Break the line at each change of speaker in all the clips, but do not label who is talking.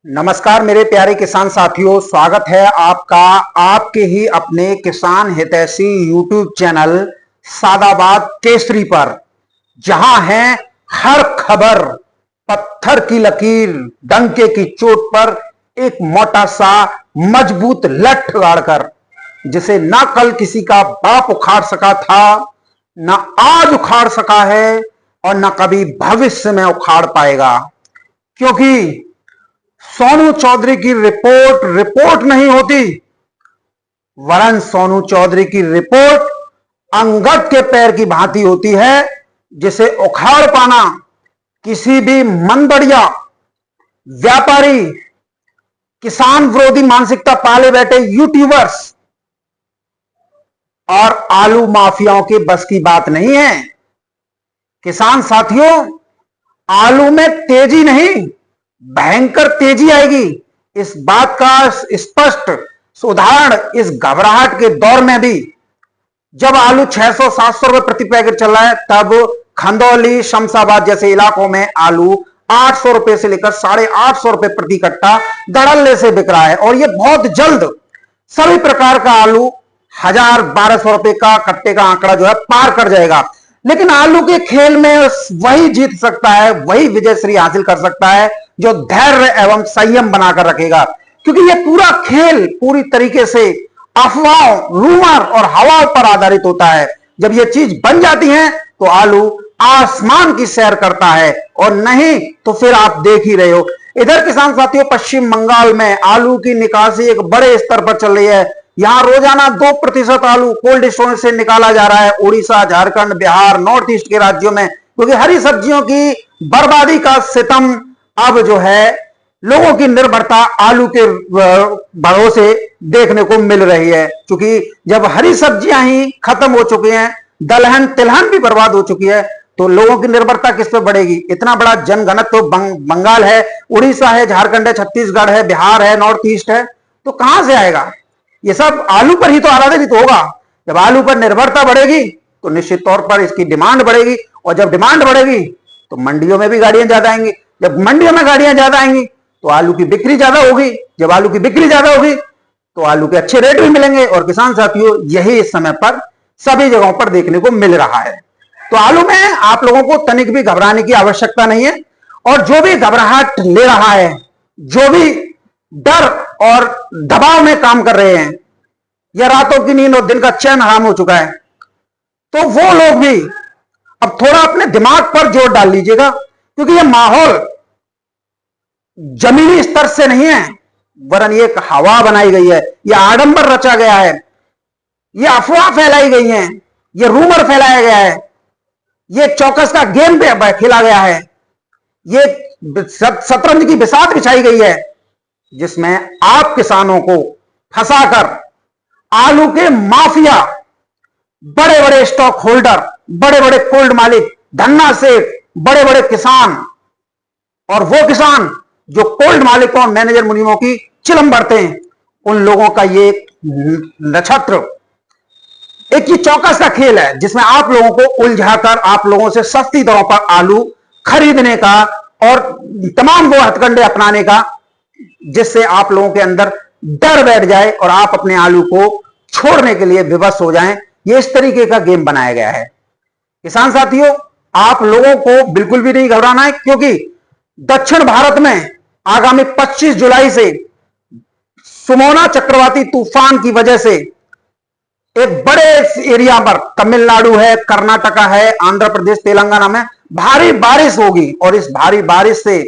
नमस्कार मेरे प्यारे किसान साथियों, स्वागत है आपका आपके ही अपने किसान हितैषी यूट्यूब चैनल सादाबाद केसरी पर, जहां है हर खबर पत्थर की लकीर, डंके की चोट पर एक मोटा सा मजबूत लठ गाड़कर, जिसे ना कल किसी का बाप उखाड़ सका था, ना आज उखाड़ सका है और ना कभी भविष्य में उखाड़ पाएगा। क्योंकि सोनू चौधरी की रिपोर्ट नहीं होती, वरन सोनू चौधरी की रिपोर्ट अंगद के पैर की भांति होती है, जिसे उखाड़ पाना किसी भी मनबड़िया व्यापारी, किसान विरोधी मानसिकता पाले बैठे यूट्यूबर्स और आलू माफियाओं के बस की बात नहीं है। किसान साथियों, आलू में तेजी नहीं, भयंकर तेजी आएगी। इस बात का स्पष्ट उदाहरण इस घबराहट के दौर में भी, जब आलू 600-700 रुपए प्रति पैकेट चल रहा है, तब खंदौली, शमशाबाद जैसे इलाकों में आलू 800 रुपए से लेकर 850 रुपए प्रति कट्टा धड़ल्ले से बिक रहा है। और यह बहुत जल्द सभी प्रकार का आलू 1000-1200 रुपए का कट्टे का आंकड़ा जो है पार कर जाएगा। लेकिन आलू के खेल में वही जीत सकता है, वही विजयश्री हासिल कर सकता है जो धैर्य एवं संयम बनाकर रखेगा। क्योंकि यह पूरा खेल पूरी तरीके से अफवाहों, रूमर और हवा पर आधारित होता है। जब यह चीज बन जाती है तो आलू आसमान की सैर करता है, और नहीं तो फिर आप देख ही रहे हो। इधर किसान साथियों, पश्चिम बंगाल में आलू की निकासी एक बड़े स्तर पर चल रही है। यहां रोजाना 2% आलू कोल्ड स्टोरेज से निकाला जा रहा है। उड़ीसा, झारखंड, बिहार, नॉर्थ ईस्ट के राज्यों में, क्योंकि हरी सब्जियों की बर्बादी का सितम अब जो है लोगों की निर्भरता आलू के भरोसे देखने को मिल रही है। क्योंकि जब हरी सब्जियां ही खत्म हो चुकी हैं, दलहन तिलहन भी बर्बाद हो चुकी है, तो लोगों की निर्भरता किस पे बढ़ेगी? इतना बड़ा जनघनत्व तो बंगाल है, उड़ीसा है, झारखंड है, छत्तीसगढ़ है, बिहार है, नॉर्थ ईस्ट है, तो कहां से आएगा? ये सब आलू पर ही तो आधारित होगा। जब आलू पर निर्भरता बढ़ेगी तो निश्चित तौर पर इसकी डिमांड बढ़ेगी, और जब डिमांड बढ़ेगी तो मंडियों में भी गाड़ियां ज्यादा आएंगी। जब मंडियों में गाड़ियां ज्यादा आएंगी तो आलू की बिक्री ज्यादा होगी। जब आलू की बिक्री ज्यादा होगी तो आलू के अच्छे रेट भी मिलेंगे। और किसान साथियों, यही इस समय पर सभी जगहों पर देखने को मिल रहा है। तो आलू में आप लोगों को तनिक भी घबराने की आवश्यकता नहीं है। और जो भी घबराहट ले रहा है, जो भी डर और दबाव में काम कर रहे हैं, या रातों की नींद और दिन का चैन हराम हो चुका है, तो वो लोग भी अब थोड़ा अपने दिमाग पर जोर डाल लीजिएगा। क्योंकि यह माहौल जमीनी स्तर से नहीं है, वरन ये एक हवा बनाई गई है, यह आडंबर रचा गया है, यह अफवाह फैलाई गई है, यह रूमर फैलाया गया है, यह चौकस का गेम पे खेला गया है, यह शतरंज की बिसात बिछाई गई है, जिसमें आप किसानों को फंसाकर आलू के माफिया, बड़े बड़े स्टॉक होल्डर, बड़े बड़े कोल्ड मालिक, धन्ना सेठ, बड़े बड़े किसान, और वो किसान जो कोल्ड मालिकों और मैनेजर मुनीमों की चिलम बढ़ते हैं, उन लोगों का ये नक्षत्र, एक ये चौकस का खेल है, जिसमें आप लोगों को उलझाकर आप लोगों से सस्ती दरों पर आलू खरीदने का और तमाम वो हथकंडे अपनाने का, जिससे आप लोगों के अंदर डर बैठ जाए और आप अपने आलू को छोड़ने के लिए विवश हो जाएं। ये इस तरीके का गेम बनाया गया है। किसान साथियों, आप लोगों को बिल्कुल भी नहीं घबराना है, क्योंकि दक्षिण भारत में आगामी 25 जुलाई से सुमोना चक्रवाती तूफान की वजह से एक बड़े एरिया पर, तमिलनाडु है, कर्नाटका है, आंध्र प्रदेश, तेलंगाना में भारी बारिश होगी। और इस भारी बारिश से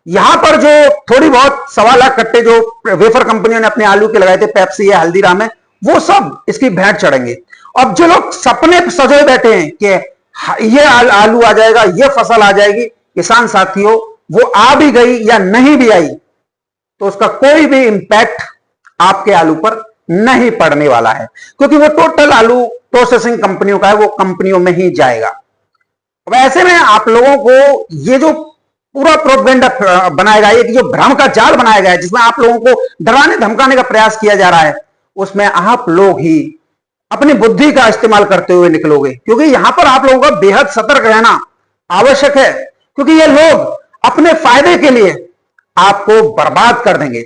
यहां पर जो थोड़ी बहुत 1.25 लाख कट्टे जो वेफर कंपनियों ने अपने आलू के लगाए थे, पेप्सी या हल्दीराम में, वो सब इसकी भेंट चढ़ेंगे। अब जो लोग सपने सजोए बैठे हैं कि ये आलू आ जाएगा, ये फसल आ जाएगी, किसान साथियों, वो आ भी गई या नहीं भी आई तो उसका कोई भी इंपैक्ट आपके आलू पर नहीं पड़ने वाला है। क्योंकि वो टोटल आलू प्रोसेसिंग कंपनियों का है, वो कंपनियों में ही जाएगा। अब ऐसे में आप लोगों को ये जो पूरा प्रोपेगेंडा बनाया गया है, जो भ्रम का जाल बनाया गया है, जिसमें आप लोगों को डराने धमकाने का प्रयास किया जा रहा है, उसमें आप लोग ही अपनी बुद्धि का इस्तेमाल करते हुए निकलोगे। क्योंकि यहां पर आप लोगों का बेहद सतर्क रहना आवश्यक है। क्योंकि ये लोग अपने फायदे के लिए आपको बर्बाद कर देंगे।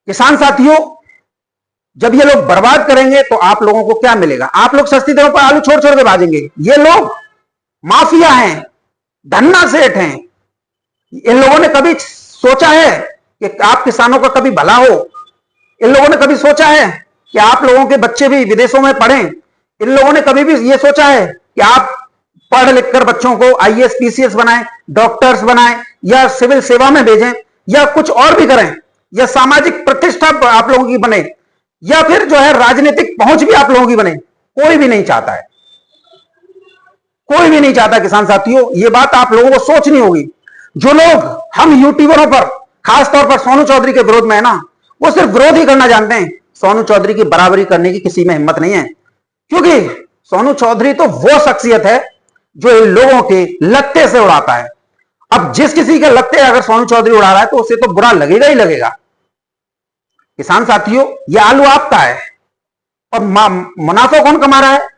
किसान साथियों, जब ये लोग बर्बाद करेंगे तो आप लोगों को क्या मिलेगा? आप लोग सस्ती दरों पर आलू छोड़ छोड़ के भागेंगे। ये लोग माफिया हैं, धन्ना सेठ हैं। इन लोगों ने कभी सोचा है कि आप किसानों का कभी भला हो? इन लोगों ने कभी सोचा है कि आप लोगों के बच्चे भी विदेशों में पढ़ें? इन लोगों ने कभी भी यह सोचा है कि आप पढ़ लिखकर बच्चों को आईएएस पीसीएस बनाएं, डॉक्टर्स बनाएं, या सिविल सेवा में भेजें, या कुछ और भी करें, या सामाजिक प्रतिष्ठा आप लोगों की बने, या फिर जो है राजनीतिक पहुंच भी आप लोगों की बने? कोई भी नहीं चाहता है, कोई भी नहीं चाहता। किसान साथियों, यह बात आप लोगों को सोचनी होगी। जो लोग हम यूट्यूबरों पर, खासतौर पर सोनू चौधरी के विरोध में है ना, वो सिर्फ विरोध ही करना जानते हैं। सोनू चौधरी की बराबरी करने की किसी में हिम्मत नहीं है, क्योंकि सोनू चौधरी तो वो शख्सियत है जो इन लोगों के लत्ते से उड़ाता है। अब जिस किसी के लत्ते अगर सोनू चौधरी उड़ा रहा है तो उसे तो बुरा लगेगा ही लगेगा। किसान साथियों, ये आलू आपका है, और मुनाफा कौन कमा रहा है?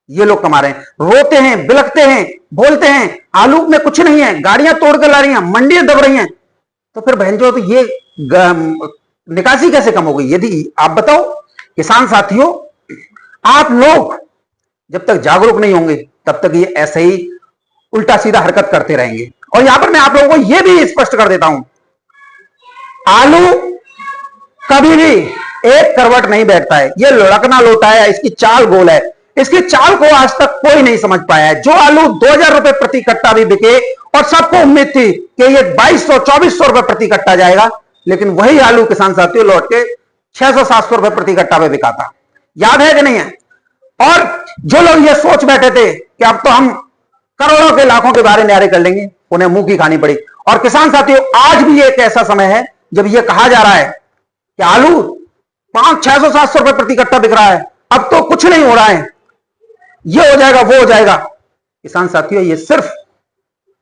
ये लोग कमा रहे हैं। रोते हैं, बिलखते हैं, बोलते हैं आलू में कुछ नहीं है, गाड़ियां तोड़ कर ला रही हैं, मंडियां दब रही हैं, तो फिर बहन जो, तो ये निकासी कैसे कम हो गई? यदि आप बताओ। किसान साथियों, आप लोग जब तक जागरूक नहीं होंगे तब तक ये ऐसे ही उल्टा सीधा हरकत करते रहेंगे। और यहां पर मैं आप लोगों को यह भी स्पष्ट कर देता हूं, आलू कभी भी एक करवट नहीं बैठता है। ये लुढ़कना लोटा है, इसकी चाल गोल है। इसकी चाल को आज तक कोई नहीं समझ पाया है। जो आलू 2000 रुपए प्रति कट्टा भी बिके, और सबको उम्मीद थी कि ये 2200-2400 रुपए प्रति कट्टा जाएगा, लेकिन वही आलू किसान साथियों लौट के 600-700 रुपए प्रति कट्टा पे बिका था। याद है कि नहीं है? और जो लोग ये सोच बैठे थे कि अब तो हम करोड़ों के लाखों के बारे न्यारे कर लेंगे, उन्हें मुंह की खानी पड़ी। और किसान साथियों, आज भी एक ऐसा समय है जब यह कहा जा रहा है कि आलू 500-600-700 रुपए प्रति कट्टा बिक रहा है, अब तो कुछ नहीं हो रहा है, ये हो जाएगा, वो हो जाएगा। किसान साथियों, ये सिर्फ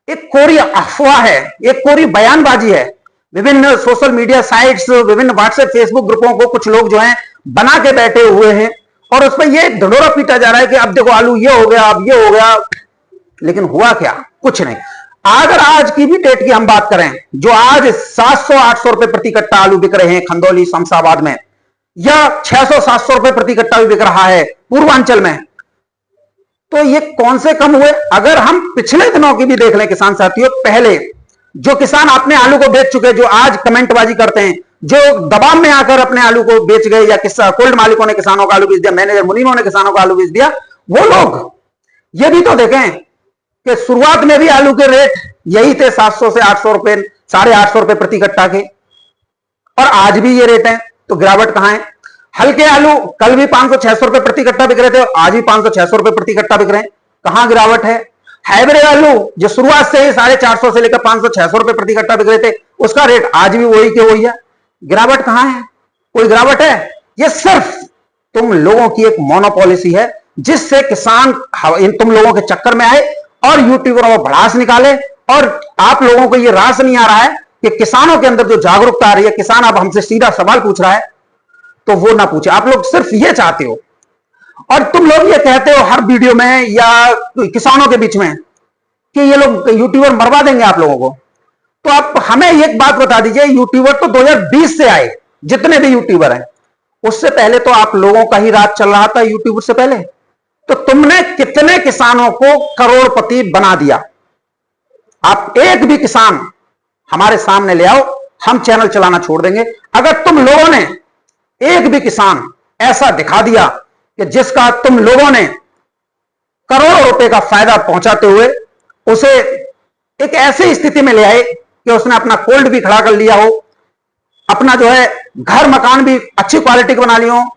एक कोरी अफवाह है, एक कोरी बयानबाजी है। विभिन्न सोशल मीडिया साइट्स, विभिन्न व्हाट्सएप फेसबुक ग्रुपों को कुछ लोग जो हैं बना के बैठे हुए हैं, और उस पर यह ढिंढोरा पीटा जा रहा है कि अब देखो आलू ये हो गया, अब ये हो गया। लेकिन हुआ क्या? कुछ नहीं। अगर आज की भी डेट की हम बात करें, जो आज 700-800 रुपए प्रति कट्टा आलू बिक रहे हैं खंदौली शमशाबाद में, या 600-700 रुपए प्रति कट्टा भी बिक रहा है पूर्वांचल में, तो ये कौन से कम हुए? अगर हम पिछले दिनों की भी देख लें किसान साथियों, पहले जो किसान अपने आलू को बेच चुके, जो आज कमेंटबाजी करते हैं, जो दबाव में आकर अपने आलू को बेच गए, या कोल्ड मालिकों ने किसानों का आलू बेच दिया, मैनेजर मुनीमों ने किसानों का आलू बेच दिया, वो लोग ये भी तो देखें कि शुरुआत में भी आलू के रेट यही थे 700 से 800 रुपए, 850 रुपए प्रति कट्टा के, और आज भी ये रेट है। तो गिरावट कहां है? हल्के आलू कल भी 500-600 रुपए प्रति कट्टा बिक रहे थे, आज भी 500-600 रुपए प्रति कट्टा बिक रहे हैं। कहां गिरावट है? हाइब्रिड आलू जो शुरुआत से ही 450 से लेकर 500-600 रुपए प्रति कट्टा बिक रहे थे, उसका रेट आज भी वही के वही है। गिरावट कहां है? कोई गिरावट है? ये सिर्फ तुम लोगों की एक मोनोपॉलिसी है, जिससे किसान इन तुम लोगों के चक्कर में आए और यूट्यूबरों में भड़ास निकाले। और आप लोगों को यह रास नहीं आ रहा है कि किसानों के अंदर जो जागरूकता आ रही है, किसान अब हमसे सीधा सवाल पूछ रहा है तो वो ना पूछे। आप लोग सिर्फ ये चाहते हो, और तुम लोग ये कहते हो हर वीडियो में या किसानों के बीच में कि ये लोग यूट्यूबर मरवा देंगे आप लोगों को। तो आप हमें एक बात बता दीजिए, यूट्यूबर तो 2020 से आए, जितने भी यूट्यूबर हैं, उससे पहले तो आप लोगों का ही राज चल रहा था यूट्यूबर से पहले। तो तुमने कितने किसानों को करोड़पति बना दिया? आप एक भी किसान हमारे सामने ले आओ, हम चैनल चलाना छोड़ देंगे। अगर तुम लोगों ने एक भी किसान ऐसा दिखा दिया कि जिसका तुम लोगों ने करोड़ों रुपए का फायदा पहुंचाते हुए उसे एक ऐसी स्थिति में ले आए कि उसने अपना कोल्ड भी खड़ा कर लिया हो, अपना जो है घर मकान भी अच्छी क्वालिटी का बना लिया हो,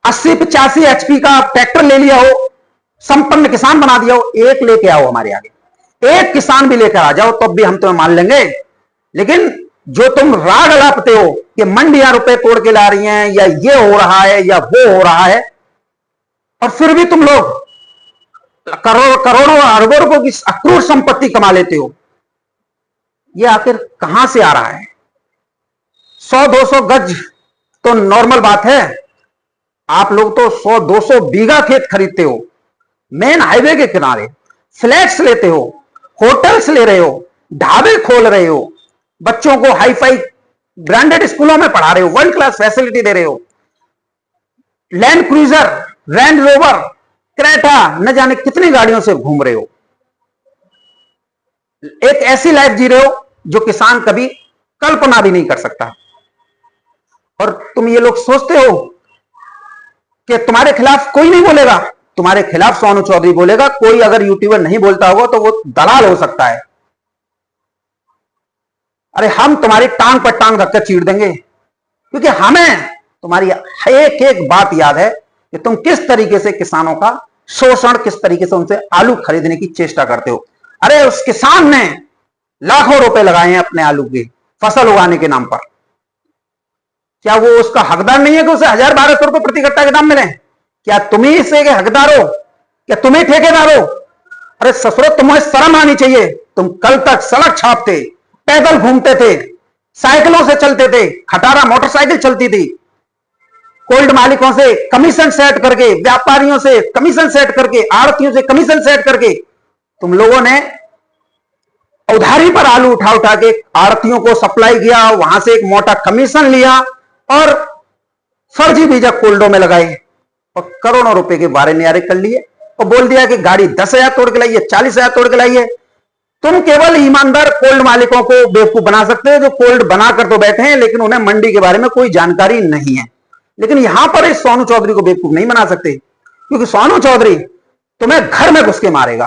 80-85 एचपी का ट्रैक्टर ले लिया हो, संपन्न किसान बना दिया हो, एक लेके आओ हमारे आगे, एक किसान भी लेकर आ जाओ, तब भी हम तुम्हें मान लेंगे। लेकिन जो तुम राग अलापते हो कि मंडियां रुपए तोड़ के ला रही हैं, या ये हो रहा है या वो हो रहा है, और फिर भी तुम लोग करोड़ों अरबों रुपयों की अक्रूर संपत्ति कमा लेते हो, ये आखिर कहां से आ रहा है? 100-200 गज तो नॉर्मल बात है, आप लोग तो 100-200 बीघा खेत खरीदते हो, मेन हाईवे के किनारे फ्लैट्स लेते हो, होटल्स ले रहे हो, ढाबे खोल रहे हो, बच्चों को हाई फाई ब्रांडेड स्कूलों में पढ़ा रहे हो, वर्ल्ड क्लास फैसिलिटी दे रहे हो, land cruiser, range rover, Creta, न जाने कितनी गाड़ियों से घूम रहे हो, एक ऐसी लाइफ जी रहे हो जो किसान कभी कल्पना भी नहीं कर सकता। और तुम ये लोग सोचते हो कि तुम्हारे खिलाफ कोई नहीं बोलेगा, तुम्हारे खिलाफ सोनू चौधरी बोलेगा। कोई अगर यूट्यूबर नहीं बोलता होगा तो वो दलाल हो सकता है। अरे हम तुम्हारी टांग पर टांग रखकर चीर देंगे, क्योंकि हमें तुम्हारी एक एक बात याद है कि तुम किस तरीके से किसानों का शोषण, किस तरीके से उनसे आलू खरीदने की चेष्टा करते हो। अरे उस किसान ने लाखों रुपए लगाए हैं अपने आलू की फसल उगाने के नाम पर, क्या वो उसका हकदार नहीं है कि उसे 1000-1200 रुपए प्रति कट्टा के दाम मिले? क्या तुम ही इसके हकदार हो? क्या तुम ही ठेकेदार हो? अरे ससुरो, तुम्हें शर्म आनी चाहिए। तुम कल तक सड़क छापते, पैदल घूमते थे, साइकिलों से चलते थे, खटारा मोटरसाइकिल चलती थी, कोल्ड मालिकों से कमीशन सेट करके, व्यापारियों से कमीशन सेट करके, आड़तियों से कमीशन सेट करके तुम लोगों ने उधारी पर आलू उठा उठा के आड़तियों को सप्लाई किया, वहां से एक मोटा कमीशन लिया और फर्जी बीजक कोल्डों में लगाए और करोड़ों रुपए के बारे न्यारे कर लिए और बोल दिया कि गाड़ी 10,000 तोड़ के लाइए, 40,000 तोड़ के लाइए। तुम केवल ईमानदार कोल्ड मालिकों को बेवकूफ बना सकते हो जो कोल्ड बनाकर तो बैठे हैं लेकिन उन्हें मंडी के बारे में कोई जानकारी नहीं है। लेकिन यहां पर इस सोनू चौधरी को बेवकूफ नहीं बना सकते, क्योंकि सोनू चौधरी तुम्हें घर में घुस के मारेगा,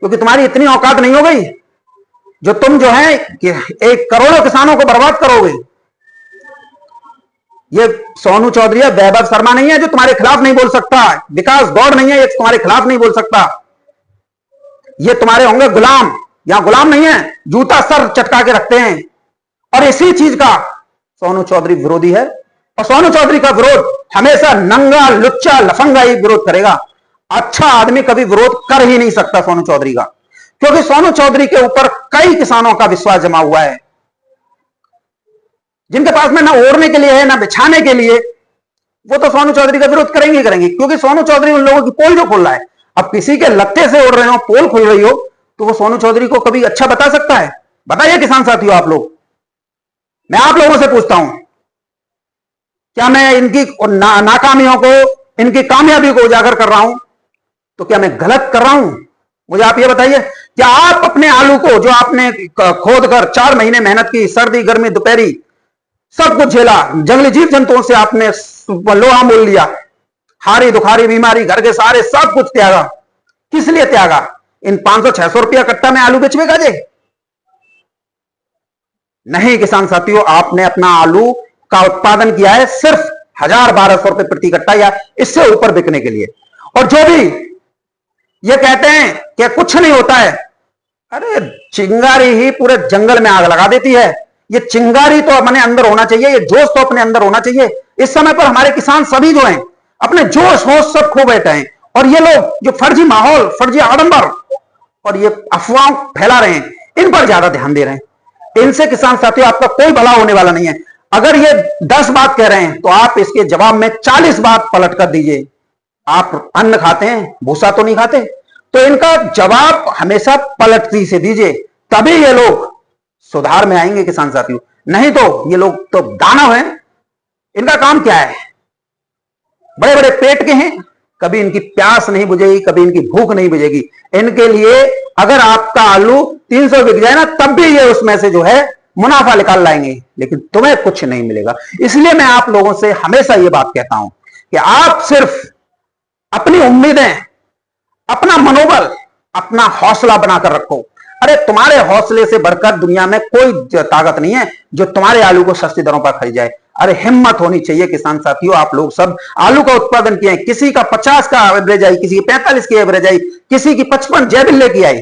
क्योंकि तुम्हारी इतनी औकात नहीं हो गई जो तुम जो है कि 1 करोड़ों किसानों को बर्बाद करोगे। ये सोनू चौधरी है, वैभव शर्मा नहीं है जो तुम्हारे खिलाफ नहीं बोल सकता, विकास गौड़ नहीं है ये तुम्हारे खिलाफ नहीं बोल सकता। ये तुम्हारे होंगे गुलाम, यहां गुलाम नहीं है, जूता सर चटका के रखते हैं। और इसी चीज का सोनू चौधरी विरोधी है और सोनू चौधरी का विरोध हमेशा नंगा लुच्चा लफंगा ही विरोध करेगा। अच्छा आदमी कभी विरोध कर ही नहीं सकता सोनू चौधरी का, क्योंकि सोनू चौधरी के ऊपर कई किसानों का विश्वास जमा हुआ है, जिनके पास में ना ओढ़ने के लिए है ना बिछाने के लिए, वो तो सोनू चौधरी का विरोध करेंगे करेंगे, क्योंकि सोनू चौधरी उन लोगों की पोल जो खोल रहा है। अब किसी के लत्ते से ओढ़ रहे हो, पोल खुल रही हो, तो वो सोनू चौधरी को कभी अच्छा बता सकता है? बताइए किसान साथियों, आप लोग, मैं आप लोगों से पूछता हूं, क्या मैं इनकी नाकामियों को, इनकी कामयाबी को उजागर कर रहा हूं? तो क्या मैं गलत कर रहा हूं? मुझे आप ये बताइए, क्या आप अपने आलू को जो आपने खोद कर 4 महीने मेहनत की, सर्दी गर्मी दोपहरी सब कुछ झेला, जंगली जीव जंतुओं से आपने लोहा मोल लिया, हारी दुखारी बीमारी घर के सारे सब कुछ त्यागा, किस लिए त्यागा? इन 500-600 रुपया कट्टा में आलू बेचवेगा जे? नहीं किसान साथियों, आपने अपना आलू का उत्पादन किया है सिर्फ 1000-1200 रुपए प्रति कट्टा या इससे ऊपर बिकने के लिए। और जो भी ये कहते हैं कि कुछ नहीं होता है, अरे चिंगारी ही पूरे जंगल में आग लगा देती है। ये चिंगारी तो अपने अंदर होना चाहिए, ये जोश तो अपने अंदर होना चाहिए। इस समय पर हमारे किसान सभी जो हैं अपने जोश होश सब खो बैठे हैं, और ये लोग जो फर्जी माहौल, फर्जी आडंबर और ये अफवाह फैला रहे हैं, इन पर ज्यादा ध्यान दे रहे हैं। इनसे किसान साथियों आपका कोई भला होने वाला नहीं है। अगर ये 10 बात कह रहे हैं तो आप इसके जवाब में 40 बात पलट कर दीजिए। आप अन्न खाते हैं, भूसा तो नहीं खाते, तो इनका जवाब हमेशा पलटती से दीजिए, तभी ये लोग सुधार में आएंगे किसान साथियों। नहीं तो ये लोग तो दानव हैं। इनका काम क्या है? बड़े बड़े पेट के हैं, कभी इनकी प्यास नहीं बुझेगी, कभी इनकी भूख नहीं बुझेगी। इनके लिए अगर आपका आलू 300 बिक जाए ना, तब भी ये उसमें से जो है मुनाफा निकाल लाएंगे, लेकिन तुम्हें कुछ नहीं मिलेगा। इसलिए मैं आप लोगों से हमेशा ये बात कहता हूं कि आप सिर्फ अपनी उम्मीदें, अपना मनोबल, अपना हौसला बनाकर रखो। अरे तुम्हारे हौसले से बढ़कर दुनिया में कोई ताकत नहीं है जो तुम्हारे आलू को सस्ती दरों पर खरीद जाए। अरे हिम्मत होनी चाहिए किसान साथियों। आप लोग सब आलू का उत्पादन किए, किसी का 50 का एवरेज आई, किसी की 45 की एवरेज आई, किसी की 55 जयबिल्ले की आई।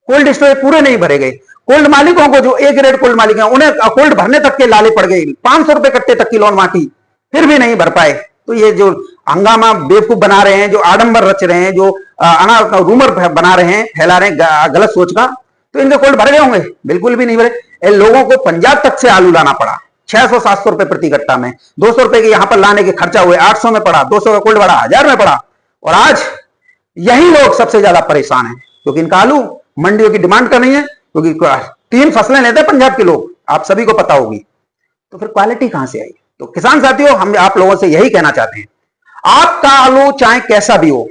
कोल्ड स्टोरेज पूरे नहीं भरे गए। कोल्ड मालिकों को जो ए ग्रेड कोल्ड मालिक हैं उन्हें कोल्ड भरने तक के लाले पड़ गए, 500 रुपए कट्टे तक की लोन मांगी, फिर भी नहीं भर पाए। तो ये जो हंगामा बेवकूफ बना रहे हैं, जो आडंबर रच रहे हैं, जो रूमर बना रहे हैं, फैला रहे हैं गलत सोच का, तो इनके कोल्ड भरे गए होंगे? बिल्कुल भी नहीं भरे। इन लोगों को पंजाब तक से आलू लाना पड़ा 600-700 रुपए प्रति कट्टा में, 200 रुपए के यहां पर लाने के खर्चा हुए, 800 में पड़ा, 200 का कोल्ड बड़ा 1000 में पड़ा। और आज यही लोग सबसे ज्यादा परेशान हैं, क्योंकि इनका आलू मंडियों की डिमांड का नहीं है, क्योंकि 3 फसलें लेते हैं पंजाब के लोग, आप सभी को पता होगी। तो फिर क्वालिटी कहां से आई? तो किसान साथियों, हम आप लोगों से यही कहना चाहते हैं, आपका आलू चाहे कैसा भी हो,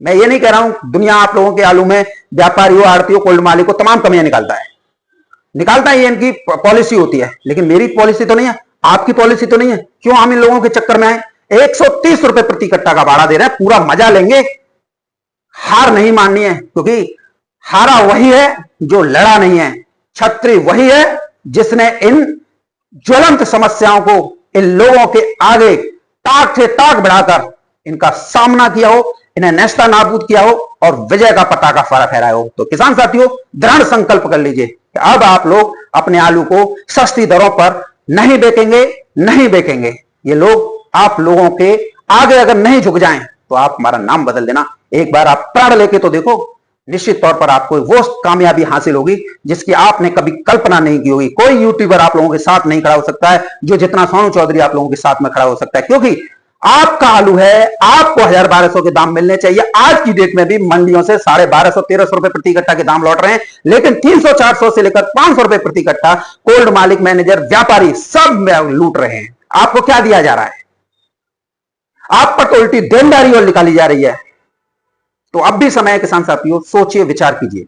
मैं ये नहीं कह रहा हूं दुनिया आप लोगों के आलू में व्यापारियों, आड़तियों, कोल्ड मालिक को तमाम कमियां निकालता है, ये इनकी पॉलिसी होती है, लेकिन मेरी पॉलिसी तो नहीं है, आपकी पॉलिसी तो नहीं है। क्यों हम इन लोगों के चक्कर में आए? 130 रुपए प्रति कट्टा का भाड़ा दे रहे हैं, पूरा मजा लेंगे, हार नहीं माननी है, क्योंकि हारा वही है जो लड़ा नहीं है, छत्री वही है जिसने इन ज्वलंत समस्याओं को इन लोगों के आगे ताक से ताक बढ़ाकर इनका सामना किया हो, इन्हें नेस्ता नाबूद किया हो और विजय का पताका फहराया हो। तो किसान साथियों, दृढ़ संकल्प कर लीजिए कि अब आप लोग अपने आलू को सस्ती दरों पर नहीं बेचेंगे। ये लोग आप लोगों के आगे अगर नहीं झुक जाएं तो आप हमारा नाम बदल देना, एक बार आप प्राण लेके तो देखो, निश्चित तौर पर आपको वो कामयाबी हासिल होगी जिसकी आपने कभी कल्पना नहीं की होगी। कोई यूट्यूबर आप लोगों के साथ नहीं खड़ा हो सकता है जो जितना सोनू चौधरी आप लोगों के साथ में खड़ा हो सकता है, क्योंकि आपका आलू है, आपको 1000-1200 के दाम मिलने चाहिए। आज की डेट में भी मंडियों से 1250-1300 रुपए प्रति कट्टा के दाम लौट रहे हैं, लेकिन 300-400 से लेकर 500 रुपए प्रति कट्टा कोल्ड मालिक, मैनेजर, व्यापारी सब लूट रहे हैं। आपको क्या दिया जा रहा है? आप पर तो उल्टी देनदारी और निकाली जा रही है। तो अब भी समय है किसान साथियों, सोचिए, विचार कीजिए।